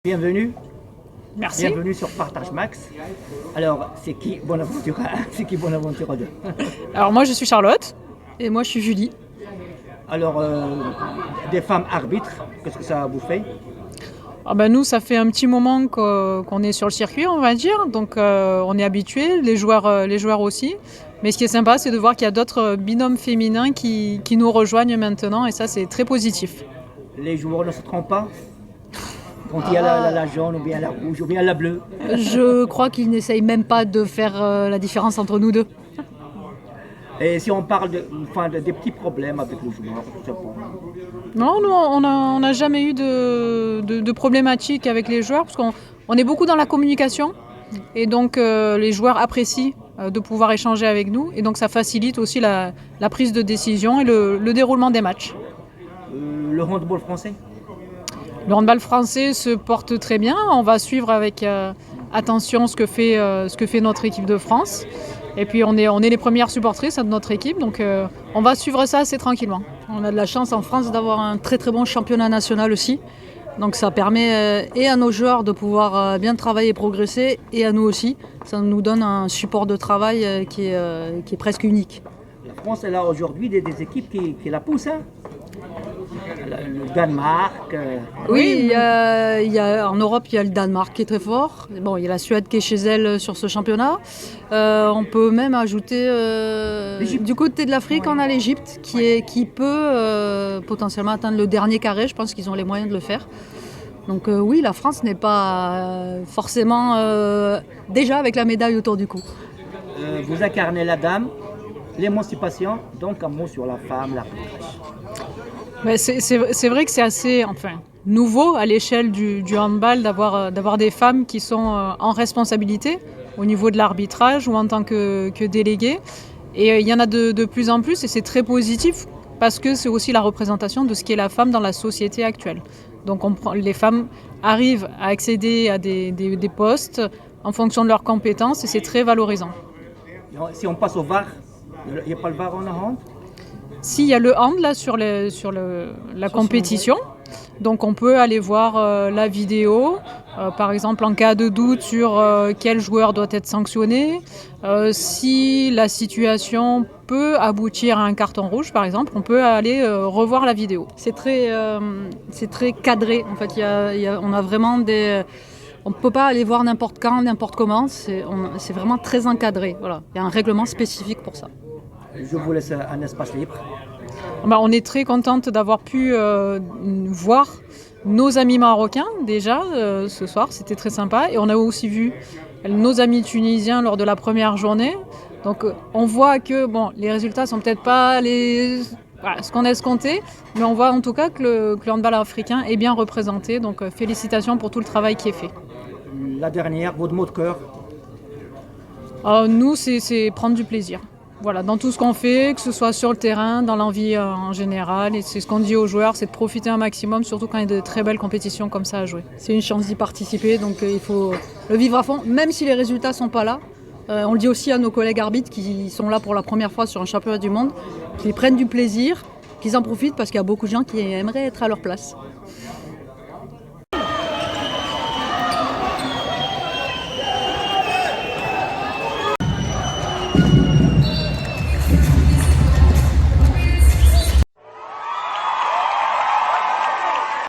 Bienvenue, Merci. bienvenue sur Partage Max. Alors, c'est qui Bonaventura 1, c'est qui Bonaventura 2? Alors moi je suis Charlotte et moi je suis Julie. Alors, des femmes arbitres, qu'est-ce que ça vous fait? Nous ça fait un petit moment qu'on est sur le circuit on va dire, donc on est habitués, les joueurs aussi. Mais ce qui est sympa c'est de voir qu'il y a d'autres binômes féminins qui nous rejoignent maintenant et ça c'est très positif. Les joueurs ne se trompent pas quand il y a la jaune ou bien la rouge ou bien la bleue. Je crois qu'ils n'essayent même pas de faire la différence entre nous deux. Et si on parle des petits problèmes avec les joueurs, tout ça pour... Non, nous on n'a jamais eu de problématiques avec les joueurs parce qu'on est beaucoup dans la communication et donc les joueurs apprécient de pouvoir échanger avec nous et donc ça facilite aussi la prise de décision et le déroulement des matchs. Le handball français? Le handball français se porte très bien. On va suivre avec attention ce que fait notre équipe de France. Et puis on est les premières supportrices de notre équipe, donc on va suivre ça assez tranquillement. On a de la chance en France d'avoir un très très bon championnat national aussi. Donc ça permet et à nos joueurs de pouvoir bien travailler et progresser et à nous aussi. Ça nous donne un support de travail qui est presque unique. La France, elle a aujourd'hui des équipes qui la poussent, hein? Le Danemark. Oui, en Europe, il y a le Danemark qui est très fort. Bon, il y a la Suède qui est chez elle sur ce championnat. On peut même ajouter du côté de l'Afrique, on a l'Égypte qui peut potentiellement atteindre le dernier carré. Je pense qu'ils ont les moyens de le faire. Donc oui, la France n'est pas forcément déjà avec la médaille autour du cou. Vous incarnez la dame, l'émancipation, donc un mot sur la femme, l'arbitrage. C'est vrai que c'est assez nouveau à l'échelle du handball d'avoir des femmes qui sont en responsabilité au niveau de l'arbitrage ou en tant que déléguées. Et il y en a de plus en plus et c'est très positif parce que c'est aussi la représentation de ce qu'est la femme dans la société actuelle. Donc les femmes arrivent à accéder à des postes en fonction de leurs compétences et c'est très valorisant. Si on passe au VAR, il n'y a pas le VAR en hand? S'il y a le hand là sur la compétition, donc on peut aller voir la vidéo, par exemple en cas de doute sur quel joueur doit être sanctionné, si la situation peut aboutir à un carton rouge par exemple, on peut aller revoir la vidéo. C'est très cadré en fait, on a vraiment on ne peut pas aller voir n'importe quand, n'importe comment, c'est vraiment très encadré. Voilà. Il y a un règlement spécifique pour ça. Je vous laisse un espace libre. On est très contente d'avoir pu voir nos amis marocains déjà ce soir, c'était très sympa. Et on a aussi vu nos amis tunisiens lors de la première journée. Donc on voit que les résultats sont peut-être pas ce qu'on a escompté, mais on voit en tout cas que le handball africain est bien représenté. Donc félicitations pour tout le travail qui est fait. La dernière, votre mot de cœur? Nous, c'est prendre du plaisir. Voilà, dans tout ce qu'on fait, que ce soit sur le terrain, dans l'envie en général. Et c'est ce qu'on dit aux joueurs, c'est de profiter un maximum, surtout quand il y a de très belles compétitions comme ça à jouer. C'est une chance d'y participer, donc il faut le vivre à fond, même si les résultats ne sont pas là. On le dit aussi à nos collègues arbitres qui sont là pour la première fois sur un championnat du monde, qu'ils prennent du plaisir, qu'ils en profitent parce qu'il y a beaucoup de gens qui aimeraient être à leur place.